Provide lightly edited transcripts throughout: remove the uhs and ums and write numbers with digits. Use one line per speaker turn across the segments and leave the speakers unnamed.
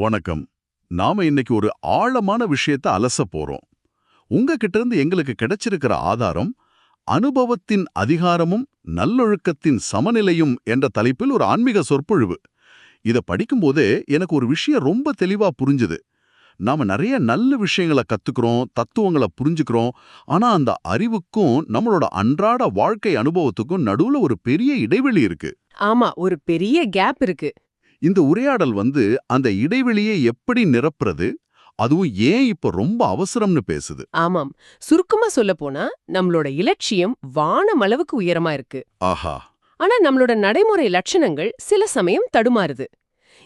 வணக்கம். நாம இன்னைக்கு ஒரு ஆழமான விஷயத்த அலச போறோம். உங்ககிட்ட இருந்து எங்களுக்கு கிடைச்சிருக்கிற ஆதாரம் அனுபவத்தின் அதிகாரமும் நல்லொழுக்கத்தின் சமநிலையும் என்ற தலைப்பில் ஒரு ஆன்மீக சொற்பொழிவு. இத படிக்கும்போதே எனக்கு ஒரு விஷயம் ரொம்ப தெளிவா புரிஞ்சுது. நாம நிறைய நல்ல விஷயங்களை கத்துக்கிறோம், தத்துவங்களை புரிஞ்சுக்கிறோம். ஆனா அந்த அறிவுக்கும் நம்மளோட அன்றாட வாழ்க்கை அனுபவத்துக்கும் நடுவுல ஒரு பெரிய இடைவெளி இருக்கு.
ஆமா, ஒரு பெரிய கேப் இருக்கு.
இந்த உரையாடல் அந்த இடைவெளியை எப்படி நிரப்புறது, அதுவும் ஏன் இப்ப ரொம்ப அவசரம்னு பேசுது.
ஆமாம், சுருக்கமா சொல்லப்போனா நம்மளோட இலட்சியம் வானம் அளவுக்கு உயரமா இருக்கு.
ஆஹா.
ஆனா நம்மளோட நடைமுறை லட்சணங்கள் சில சமயம் தடுமாறுது.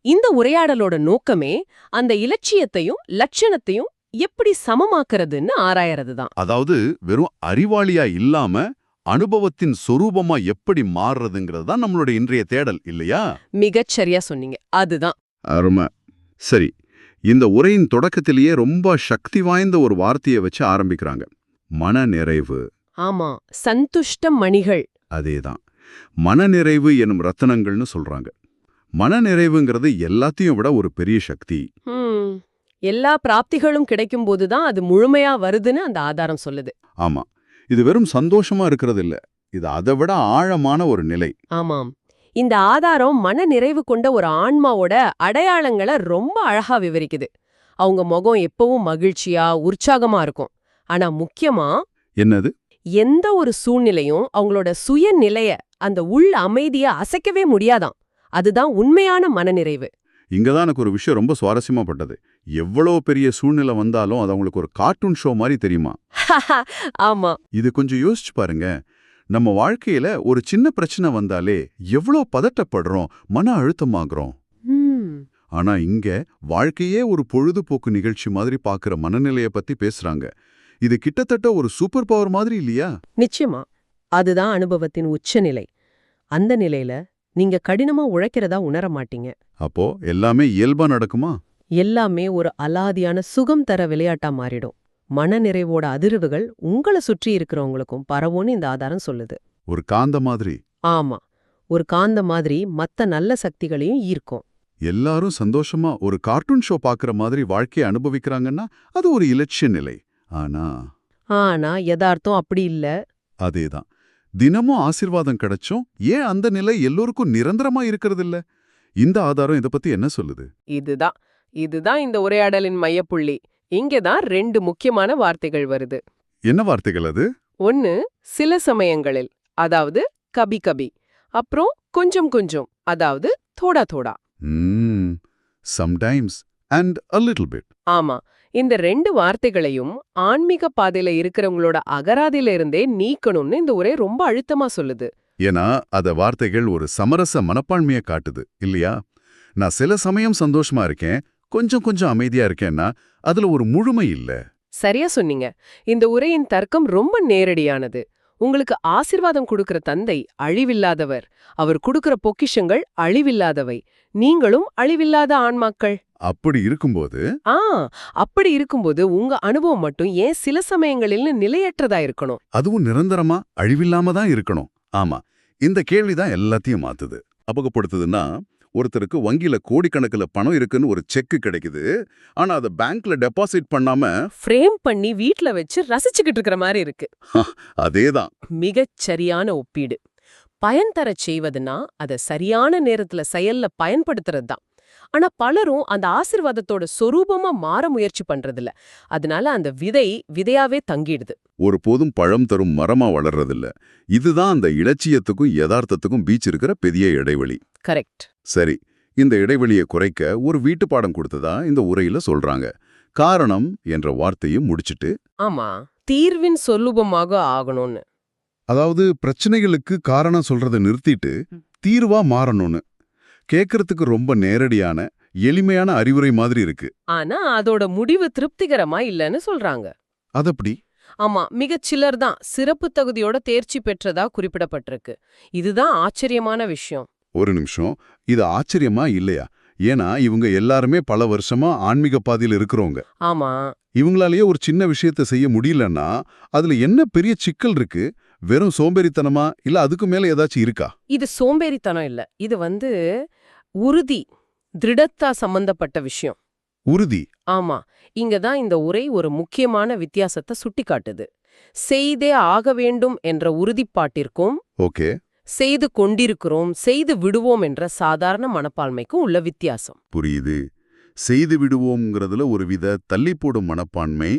இந்த உரையாடலோட நோக்கமே அந்த இலட்சியத்தையும் லட்சணத்தையும் எப்படி சமமாக்குறதுன்னு ஆராயறது தான்.
அதாவது வெறும் அறிவாளியா இல்லாம அனுபவத்தின் சொரூபமா எப்படி மாறுறதுங்கிறது தான் நம்மளோட இன்றைய தேடல் இல்லையா?
மிகச் சரியா சொன்னீங்க. அதுதான்.
அருமை. சரி, இந்த உரையின் தொடக்கத்திலேயே ரொம்ப சக்தி வாய்ந்த ஒரு வார்த்தையை வச்சு ஆரம்பிக்கிறாங்க. மனநிறைவு.
ஆமா, சந்துஷ்ட மணிகள்.
அதேதான். மனநிறைவு எனும் ரத்தினங்கள்னு சொல்றாங்க. மனநிறைவுங்கிறது எல்லாத்தையும் விட ஒரு பெரிய சக்தி.
ஹம், எல்லா பிராப்திகளும் கிடைக்கும் போதுதான் அது முழுமையா வருதுன்னு அந்த ஆதாரம் சொல்லுது.
ஆமா, இது வெறும் சந்தோஷமா இருக்கிறது இல்ல, இது அதை விட ஆழமான ஒரு நிலை.
ஆமாம், இந்த ஆதாரம் மன நிறைவு கொண்ட ஒரு ஆன்மாவோட அடையாளங்களை ரொம்ப அழகா விவரிக்குது. அவங்க முகம் எப்பவும் மகிழ்ச்சியா உற்சாகமா இருக்கும். ஆனா முக்கியமா
என்னது?
எந்த ஒரு சூழ்நிலையும் அவங்களோட சுயநிலைய, அந்த உள் அமைதிய அசைக்கவே முடியாதாம். அதுதான் உண்மையான மனநிறைவு.
இங்கதான் எனக்கு ஒரு விஷயம் ரொம்ப சுவாரஸ்யமா பட்டது. எவ்வளவு பெரிய சூழ்நிலை வந்தாலும் அது அவங்களுக்கு ஒரு கார்ட்டூன் ஷோ மாதிரி தெரியுமா?
ஆமா,
இது கொஞ்சம் யோசிச்சு பாருங்க. நம்ம வாழ்க்கையில ஒரு சின்ன பிரச்சனை வந்தாலே எவ்வளவு பதட்டப்படுறோம், மன அழுத்தமாகறோம்.
ம்,
ஆனா இங்க வாழ்க்கையே ஒரு பொழுதுபோக்கு நிகழ்ச்சி மாதிரி பாக்குற மனநிலைய பத்தி பேசுறாங்க. இது கிட்டத்தட்ட ஒரு சூப்பர் பவர் மாதிரி இல்லையா?
நிச்சயமா. அதுதான் அனுபவத்தின் உச்சநிலை. அந்த நிலையில நீங்க கடினமா உழைக்கிறதா உணர மாட்டீங்க.
அப்போ எல்லாமே இயல்பா நடக்குமா?
எல்லாமே ஒரு அலாதியான சுகம் தர விளையாட்டா மாறிடும். மனநிறைவோட அதிர்வுகள் உங்களை சுற்றி இருக்கிறவங்களுக்கும் பரவும்னு இந்த ஆதாரம் சொல்லுது.
ஒரு காந்த மாதிரி.
ஆமா, ஒரு காந்த மாதிரி மத்த நல்ல சக்திகளையும் ஈர்க்கும்.
எல்லாரும் சந்தோஷமா ஒரு கார்ட்டூன் ஷோ பாக்குற மாதிரி வாழ்க்கையை அனுபவிக்கிறாங்கன்னா அது ஒரு இலட்சிய நிலை. ஆனா
ஆனா யதார்த்தம் அப்படி இல்ல.
அதேதான். தினமும் ஆசீர்வாதம் கிடைச்சும் ஏன் அந்த நிலை எல்லோருக்கும் நிரந்தரமா இருக்கிறது இல்ல? இந்த ஆதாரம் இத பத்தி என்ன சொல்லுது?
இதுதான் இதுதான் இந்த உரையாடலின் மையப்புள்ளி. இங்கதான் ரெண்டு முக்கியமான வார்த்தைகள் வருது.
என்ன வார்த்தைகள் அது?
ஒன்னு சில சமயங்களில், அதாவது கபி கபி. அப்புறம் கொஞ்சம் கொஞ்சம், அதாவது தோடா தோடா.
Sometimes and a little bit.
ஆமா, இந்த ரெண்டு வார்த்தைகளையும் ஆன்மீக பாதையில இருக்கிறவங்களோட அகராதியில இருந்தே நீக்கணும்னு இந்த உரை ரொம்ப அழுத்தமா சொல்லுது.
ஏன்னா அத வார்த்தைகள் ஒரு சமரச மனப்பான்மையை காட்டுது இல்லையா? நான் சில சமயம் சந்தோஷமா இருக்கேன், கொஞ்சம் கொஞ்சம் அமைதியா இருக்கேன்னா அதுல ஒரு முழுமை இல்ல.
சரியா சொன்னீங்க. இந்த உரையின் தர்க்கம் ரொம்ப நேரடியானது. உங்களுக்கு ஆசிர்வாதம் கொடுக்கிற தந்தை அழிவில்லாதவர். அவர் கொடுக்கிற பொக்கிஷங்கள் அழிவில்லாதவை. நீங்களும் அழிவில்லாத ஆன்மாக்கள்.
அப்படி இருக்கும்போது
ஆ அப்படி இருக்கும்போது உங்க அனுபவம் மட்டும் ஏன் சில சமயங்களில் நிலையற்றதா இருக்கணும்?
அதுவும் நிரந்தரமா அழிவில்லாம தான் இருக்கணும். ஆமா, இந்த கேள்விதான் எல்லாத்தையும் மாத்துது. அபகப்படுத்துதுன்னா, ஒருத்தருக்கு வங்கியில கோடிக்கணக்கில் பணம் இருக்குன்னு ஒரு செக் கிடைக்குது. ஆனா அதை பேங்க்ல டெபாசிட் பண்ணாம
ஃப்ரேம் பண்ணி வீட்ல வச்சு ரசிச்சுக்கிட்டு இருக்கிற மாதிரி இருக்கு.
அதேதான்.
மிகச் சரியான ஒப்பீடு. பயன் தரச் செய்வதுன்னா அதை சரியான நேரத்துல செயல்ல பயன்படுத்துறது தான். ஆனா பலரும் அந்த ஆசிர்வாதத்தோட சொரூபமா மாற முயற்சி பண்றதில்ல. அதனால அந்த விதை விதையாவே தங்கிடுது.
ஒருபோதும் பழம் தரும் மரமா வளர்றதில்ல. இதுதான் அந்த இலட்சியத்துக்கும் யதார்த்தத்துக்கும் பீச் இருக்கிற பெரிய இடைவெளி.
கரெக்ட்.
சரி, இந்த இடைவெளியை குறைக்க ஒரு வீட்டு பாடம் கொடுத்ததா இந்த உரையில சொல்றாங்க. காரணம் என்ற வார்த்தையும் முடிச்சிட்டு,
ஆமா, தீர்வின் சொரூபமாக ஆகணும்னு.
அதாவது பிரச்சனைகளுக்கு காரணம் சொல்றதை நிறுத்திட்டு தீர்வா மாறணும்னு. கேட்கறதுக்கு ரொம்ப நேரடியான எளிமையான அறிவுரை மாதிரி இருக்கு.
ஆனா அதோட முடிவு திருப்திகரமா இல்லைன்னு சொல்றாங்க.
அதப்படி?
ஆமா, மிகச் சிலர் தான் சிறப்பு தகுதியோட தேர்ச்சி பெற்றதா குறிப்பிடப்பட்டிருக்கு. இதுதான் ஆச்சரியமான விஷயம்.
ஒரு நிமிஷம், இது ஆச்சரியமா இல்லையா? ஏன்னா இவங்க எல்லாருமே பல வருஷமா ஆன்மீக பாதையில் இருக்கிறவங்க.
ஆமா,
இவங்களாலேயே ஒரு சின்ன விஷயத்தை செய்ய முடியலன்னா அதுல என்ன பெரிய சிக்கல் இருக்கு? வெறும் சோம்பேறித்தனமா, இல்ல அதுக்கு மேல ஏதாச்சும் இருக்கா?
இது சோம்பேறித்தனம் இல்ல. இது உறுதி. திருடத்தா சம்பந்தப்பட்ட விஷயம்.
உறுதி.
ஆமா, இங்கதான் இந்த உரை ஒரு முக்கியமான வித்தியாசத்தை சுட்டிக்காட்டுது. செய்தே ஆக வேண்டும் என்ற உறுதிப்பாட்டிற்கும்
ஓகே.
செய்து கொண்டிருக்கிறோம், செய்து விடுவோம் என்ற சாதாரண மனப்பான்மைக்கும் உள்ள வித்தியாசம்.
புரியுது. செய்து விடுவோம்ங்கிறதுல ஒரு வித தள்ளி போடும் மனப்பான்மை,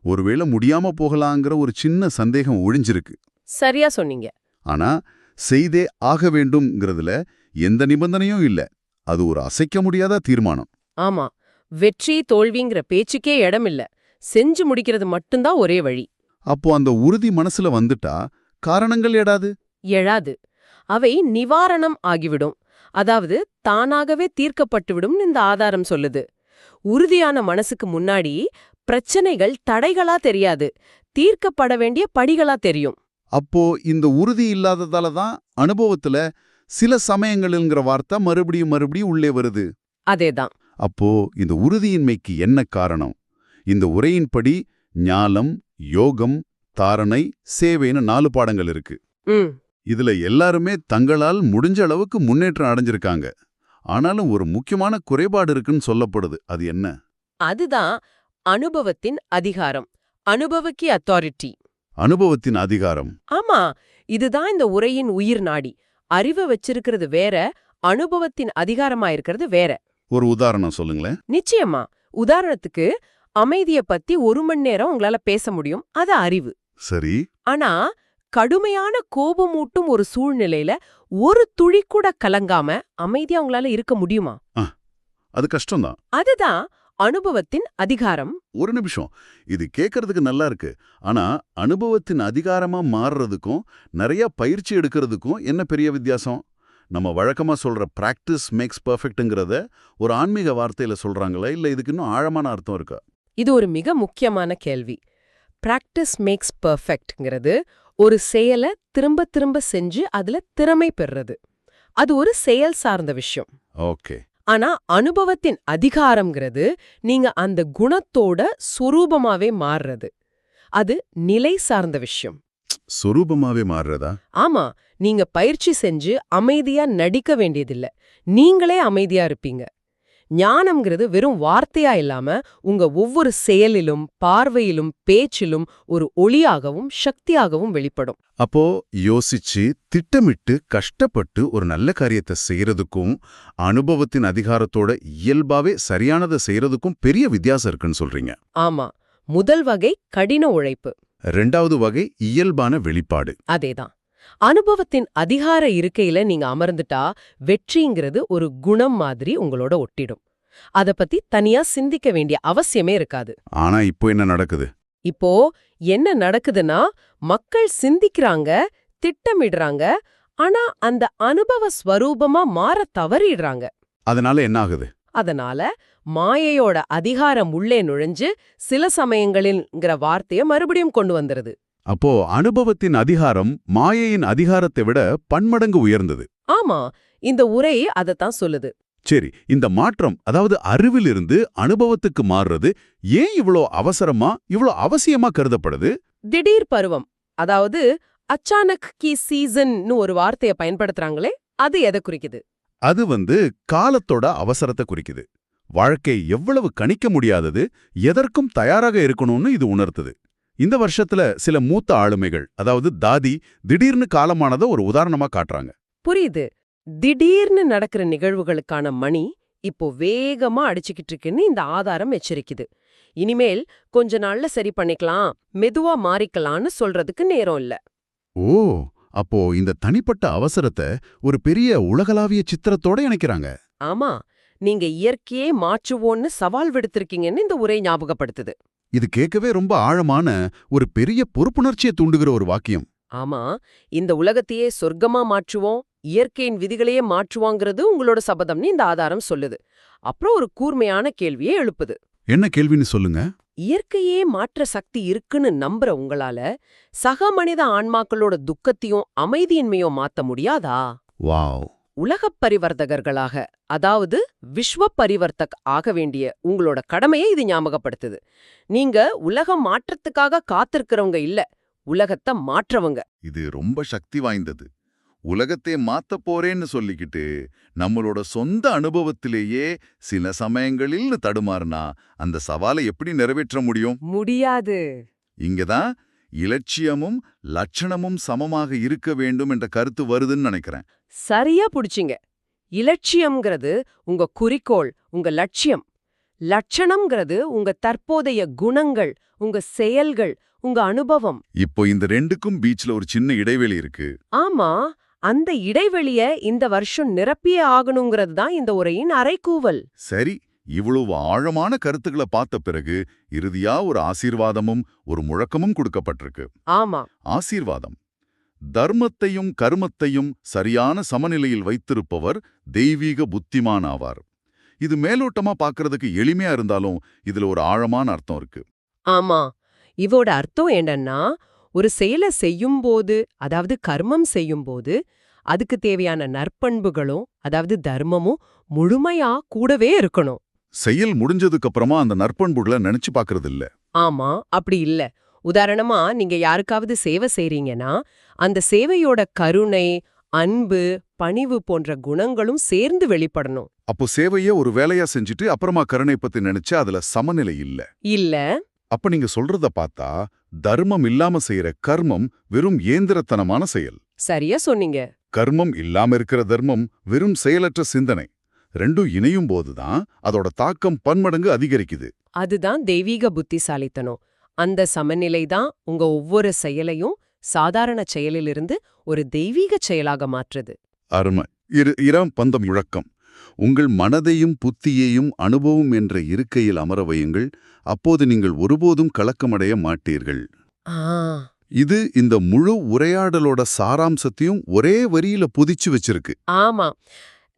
ஒருவேளை முடியாம போகலாங்கிற ஒரு சின்ன சந்தேகம் ஒழிஞ்சிருக்கு.
சரியா சொன்னீங்க.
ஆனா செய்தே ஆக வேண்டும்ங்கிறதுல எந்த நிபந்தனையும் இல்ல. அது ஒரு அசைக்க முடியாத தீர்மானம்.
ஆமா, வெற்றி தோல்விங்கிற பேச்சுக்கே இடமில்ல. செஞ்சு முடிக்கிறது மட்டும்தான் ஒரே வழி.
அப்போ அந்த உறுதி மனசுல வந்துட்டா காரணங்கள் எடாது.
எழாது. அவை நிவாரணம் ஆகிவிடும். அதாவது தானாகவே தீர்க்கப்பட்டுவிடும் இந்த ஆதாரம் சொல்லுது. உறுதியான மனசுக்கு முன்னாடி பிரச்சனைகள் தடைகளா தெரியாது, தீர்க்கப்பட வேண்டிய படிகளா தெரியும்.
அப்போ இந்த உறுதி இல்லாததால தான் அனுபவத்துல சில சமயங்கள்ங்கிற வார்த்தை மறுபடியும் மறுபடியும் உள்ளே வருது.
அதேதான்.
அப்போ இந்த உறுதியின்மைக்கு என்ன காரணம்? இந்த உரையின்படி ஞானம், யோகம், தாரணை, சேவைன்னு 4 பாடங்கள் இருக்கு.
ம்
இதுல எல்லாருமே தங்களால் முடிஞ்ச அளவுக்கு முன்னேற்றம் அடைஞ்சிருக்காங்க. ஆனாலும் ஒரு முக்கியமான குறைபாடு இருக்குன்னு சொல்லப்படுது. அது என்ன?
அதுதான் அனுபவத்தின் அதிகாரம். அனுபவக்கி அத்தாரிட்டி.
அனுபவத்தின் அதிகாரம்.
ஆமா, இதுதான் இந்த உரையின் உயிர் நாடி. அறிவை வச்சிருக்கிறது வேற, அனுபவத்தின் அதிகாரமா இருக்கிறது வேற.
ஒரு உதாரணம் சொல்லுங்களேன்.
நிச்சயமா. உதாரணத்துக்கு, அமைதிய பத்தி 1 மணி நேரம் உங்களால பேச முடியும், அது அறிவு.
சரி.
ஆனா கடுமையான கோபமூட்டும் ஒரு சூழ்நிலையில ஒரு துளி கூட கலங்காம அமைதியா உங்களால இருக்க முடியுமா?
அது கஷ்டம்தான்.
அதுதான் அனுபவத்தின் அதிகாரம்.
ஒரு நிமிஷம். இது கேட்கறதுக்கு நல்லா இருக்கு. ஆனா அனுபவத்தின் அதிகாரமா மாறுறதுக்கும் நிறைய பயிற்சி எடுக்கிறதுக்கும் என்ன பெரிய வித்தியாசம்? நம்ம வழக்கமா சொல்ற பிராக்டிஸ் மேக்ஸ் பெர்ஃபெக்ட்ங்கிறத ஒரு ஆன்மீக வார்த்தையில சொல்றாங்களா, இல்ல இதுக்கு இன்னும் ஆழமான அர்த்தம் இருக்கா?
இது ஒரு மிக முக்கியமான கேள்வி. பிராக்டிஸ் மேக்ஸ் பெர்ஃபெக்ட்ங்கிறது ஒரு செயலை திரும்ப திரும்ப செஞ்சு அதுல திறமை பெறுறது. அது ஒரு செயல் சார்ந்த விஷயம்.
ஓகே.
ஆனா அனுபவத்தின் அதிகாரம்ங்கிறது நீங்க அந்த குணத்தோட சுரூபமாவே மாறுறது. அது நிலை சார்ந்த விஷயம்.
சொரூபமாவே மாறுறதா?
ஆமா, நீங்க பயிற்சி செஞ்சு அமைதியா நடிக்க வேண்டியதில்ல. நீங்களே அமைதியா இருப்பீங்க. ஞானம்ங்கிறது வெறும் வார்த்தையா இல்லாம உங்க ஒவ்வொரு செயலிலும், பார்வையிலும், பேச்சிலும் ஒரு ஒளியாகவும் சக்தியாகவும் வெளிப்படும்.
அப்போ யோசிச்சு திட்டமிட்டு கஷ்டப்பட்டு ஒரு நல்ல காரியத்தை செய்யறதுக்கும் அனுபவத்தின் அதிகாரத்தோட இயல்பாவே சரியானதை செய்யறதுக்கும் பெரிய வித்தியாசம் இருக்குன்னு சொல்றீங்க.
ஆமா, முதல் வகை கடின உழைப்பு.
2வது வகை இயல்பான வெளிப்பாடு.
அதேதான். அனுபவத்தின் அதிகார இருக்கையில நீங்க அமர்ந்துட்டா வெற்றிங்கிறது ஒரு குணம் மாதிரி உங்களோட ஒட்டிடும். அத பத்தி தனியா சிந்திக்க வேண்டிய அவசியமே இருக்காது.
ஆனா இப்போ என்ன நடக்குது?
இப்போ என்ன நடக்குதுன்னா, மக்கள் சிந்திக்கிறாங்க, திட்டமிடுறாங்க, ஆனா அந்த அனுபவ ஸ்வரூபமா மாற தவறிடுறாங்க.
அதனால என்ன ஆகுது?
அதனால மாயையோட அதிகாரம் உள்ளே நுழைஞ்சு சில சமயங்களில்ங்கிற வார்த்தைய மறுபடியும் கொண்டு வந்துருது.
அப்போ அனுபவத்தின் அதிகாரம் மாயையின் அதிகாரத்தை விட பன்மடங்கு உயர்ந்தது.
ஆமா, இந்த உரை அதத்தான் சொல்லுது.
சரி, இந்த மாற்றம், அதாவது அறிவிலிருந்து அனுபவத்துக்கு மாறுறது ஏன் இவ்ளோ அவசரமா, இவ்ளோ அவசியமா கருதப்படுது?
திடீர் பருவம், அதாவது அச்சானக் கி சீசன்னு ஒரு வார்த்தைய பயன்படுத்துறாங்களே, அது எதை குறிக்குது?
அது காலத்தோட அவசரத்தை குறிக்குது. வாழ்க்கை எவ்வளவு கணிக்க முடியாதது, எதற்கும் தயாராக இருக்கணும்னு இது உணர்த்துது. இந்த வருஷத்துல சில மூத்த ஆளுமைகள், அதாவது தாதி, திடீர்னு காலமானதை ஒரு உதாரணமா காட்டுறாங்க.
புரியுது. திடீர்னு நடக்கிற நிகழ்வுகளுக்கான மணி இப்போ வேகமா அடிச்சுக்கிட்டு இருக்குன்னு இந்த ஆதாரம் எச்சரிக்குது. இனிமேல் கொஞ்ச நாள்ல சரி பண்ணிக்கலாம், மெதுவா மாறிக்கலாம்னு சொல்றதுக்கு நேரம் இல்ல.
ஓ, அப்போ இந்த தனிப்பட்ட அவசரத்தை ஒரு பெரிய உலகளாவிய சித்திரத்தோட இணைக்கிறாங்க.
ஆமா, நீங்க இயற்கையே மாற்றுவோன்னு சவால் விடுத்திருக்கீங்கன்னு இந்த உரை ஞாபகப்படுத்துது.
இது கேட்கவே ரொம்ப ஆழமான ஒரு பெரிய பொறுப்புணர்ச்சியை தூண்டுகிற ஒரு வாக்கியம்.
ஆமா, இந்த உலகத்தையே சொர்க்கமா மாற்றுவோம், இயற்கையின் விதிகளையே மாற்றுவாங்கிறது உங்களோட சபதம்னு இந்த ஆதாரம் சொல்லுது. அப்புறம் ஒரு கூர்மையான கேள்வியே எழுப்புது.
என்ன கேள்வின்னு சொல்லுங்க.
இயற்கையே மாற்ற சக்தி இருக்குன்னு நம்புற உங்களால சக மனித ஆன்மாக்களோட துக்கத்தையும் அமைதியின்மையும் மாத்த முடியாதா?
வாவ்.
உலகப் பரிவர்த்தகர்களாக, அதாவது விஸ்வ பரிவர்த்தக் ஆக வேண்டிய உங்களோட கடமையை இது ஞாபகப்படுத்துது. நீங்க உலகம் மாற்றத்துக்காக காத்திருக்கிறவங்க இல்ல, உலகத்தை மாற்றவங்க.
இது ரொம்ப சக்தி வாய்ந்தது. உலகத்தை மாத்தப் போறேன்னு சொல்லிக்கிட்டு நம்மளோட சொந்த அனுபவத்திலேயே சில சமயங்களில் தடுமாறினா அந்த சவாலை எப்படி நிறைவேற்ற முடியும்?
முடியாது.
இங்கதான் இலட்சியமும் லட்சணமும் சமமாக இருக்க வேண்டும் என்ற கருத்து வருதுன்னு நினைக்கிறேன்.
சரியா புடிச்சிங்க. இலட்சியம்ங்கிறது உங்க குறிக்கோள், உங்க லட்சியம். லட்சணம்ங்கிறது உங்க தற்போதைய குணங்கள், உங்க செயல்கள், உங்க அனுபவம்.
இப்போ இந்த ரெண்டுக்கும் பீச்ல ஒரு சின்ன இடைவெளி இருக்கு.
ஆமா, அந்த இடைவெளிய இந்த வருஷம் நிரப்பியே ஆகணுங்கிறது தான் இந்த உரையின் அறைகூவல்.
சரி, இவ்வளவு ஆழமான கருத்துக்களை பார்த்த பிறகு இறுதியா ஒரு ஆசீர்வாதமும் ஒரு முழக்கமும் கொடுக்கப்பட்டிருக்கு.
ஆமா,
ஆசீர்வாதம்: தர்மத்தையும் கர்மத்தையும் சரியான சமநிலையில் வைத்திருப்பவர் தெய்வீக புத்திமான் ஆவார். இது மேலோட்டமா பார்க்கறதுக்கு எளிமையா இருந்தாலும் இதுல ஒரு ஆழமான அர்த்தம் இருக்கு.
ஆமா. இவோட அர்த்தம் என்னன்னா, ஒரு செயலை செய்யும்போது, அதாவது கர்மம் செய்யும்போது, அதுக்கு தேவையான நற்பண்புகளும், அதாவது தர்மமும் முழுமையா கூடவே இருக்கணும்.
செயல் முடிஞ்சதுக்கு அப்புறமா அந்த நற்பண்புகளை நினைச்சு பார்க்கறது இல்ல.
ஆமா, அப்படி இல்ல. உதாரணமா, நீங்க யாருக்காவது சேவை செய்றீங்கன்னா, அந்த சேவையோட கருணை, அன்பு, பணிவு போன்ற குணங்களும் சேர்ந்து வெளிப்படணும்.
அப்போ சேவைய ஒரு வேலையா செஞ்சுட்டு அப்புறமா கருணை பத்தி நினைச்சா அதுல சமநிலை இல்ல.
இல்ல.
அப்ப நீங்க சொல்றத பார்த்தா தர்மம் இல்லாம செய்யற கர்மம் வெறும் ஏந்திரத்தனமான செயல்.
சரியா சொன்னீங்க.
கர்மம் இல்லாம இருக்கிற தர்மம் வெறும் செயலற்ற சிந்தனை. ரெண்டும் இணையும் போதுதான் அதோட தாக்கம் பன்மடங்கு அதிகரிக்குது.
அதுதான் தெய்வீக புத்திசாலித்தனம். அந்த சமநிலை தான் உங்க ஒவ்வொரு செயலையும் சாதாரண செயலிலிருந்து ஒரு தெய்வீக செயலாக மாற்றுது.
அருமை. இரம் பந்தம் முழக்கம்: உங்கள் மனதையும் புத்தியையும் அனுபவம் என்ற இருக்கையில் அமர வையுங்கள், அப்போது நீங்கள் ஒருபோதும் கலக்கமடைய மாட்டீர்கள்.
ஆ,
இது இந்த முழு உரையாடலோட சாராம்சத்தையும் ஒரே வரியில புதிச்சு வச்சிருக்கு.
ஆமா.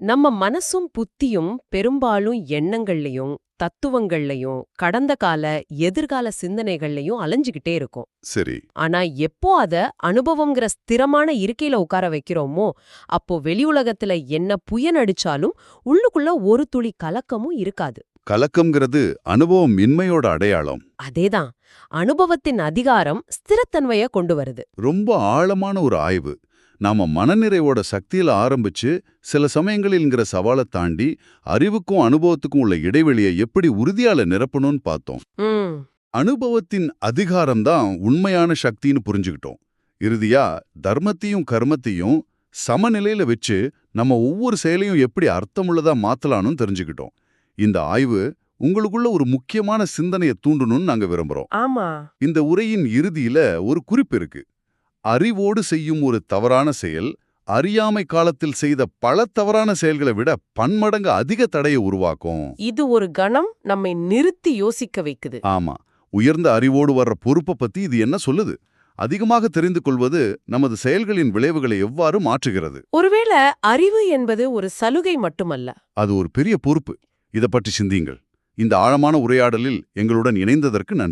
நம்ம மனசும் புத்தியும் பெரும்பாலும் எண்ணங்கள்லயும், தத்துவங்கள்லயும், கடந்த கால, எதிர்கால சிந்தனைகள்லயும் அலைஞ்சுகிட்டே இருக்கும்.
சரி.
ஆனா எப்போ அத அனுபவம்ங்கிற ஸ்திரமான இருக்கையில உட்கார வைக்கிறோமோ, அப்போ வெளி உலகத்துல என்ன புயல் அடிச்சாலும் உள்ளுக்குள்ள ஒரு துளி கலக்கமும் இருக்காது.
கலக்கம்ங்கிறது அனுபவம் இன்மையோட அடையாளம்.
அதேதான். அனுபவத்தின் அதிகாரம் ஸ்திரத்தன்மைய கொண்டு வருது.
ரொம்ப ஆழமான ஒரு ஆய்வு. நாம மனநிறைவோட சக்தியில ஆரம்பிச்சு சில சமயங்களில்ங்கிற சவாலை தாண்டி அறிவுக்கும் அனுபவத்துக்கும் உள்ள இடைவெளியை எப்படி உறுதியால நிரப்பணும்னு பார்த்தோம்.
ம்.
அனுபவத்தின் அதிகாரம்தான் உண்மையான சக்தின்னு புரிஞ்சுக்கிட்டோம். இறுதியா தர்மத்தையும் கர்மத்தையும் சமநிலையில வச்சு நம்ம ஒவ்வொரு செயலையும் எப்படி அர்த்தமுள்ளதா மாத்தலாம்னு தெரிஞ்சுக்கிட்டோம். இந்த ஆய்வு உங்களுக்குள்ள ஒரு முக்கியமான சிந்தனையை தூண்டணும்னு நாங்க விரும்புறோம்.
ஆமா.
இந்த உரையின் இறுதியில ஒரு குறிப்பு இருக்கு: அறிவோடு செய்யும் ஒரு தவறான செயல் அறியாமை காலத்தில் செய்த பல தவறான செயல்களை விட பன்மடங்கு அதிக தடையை உருவாக்கும்.
இது ஒரு கணம் நம்மை நிறுத்தி யோசிக்க வைக்குது.
ஆமா, உயர்ந்த அறிவோடு வர்ற பொறுப்பை பத்தி இது என்ன சொல்லுது? அதிகமாக தெரிந்து கொள்வது நமது செயல்களின் விளைவுகளை எவ்வாறு மாற்றுகிறது?
ஒருவேளை அறிவு என்பது ஒரு சலுகை மட்டுமல்ல.
அது ஒரு பெரிய பொறுப்பு. இதை பற்றி சிந்தியுங்கள். இந்த ஆழமான உரையாடலில் எங்களுடன் இணைந்ததற்கு நன்றி.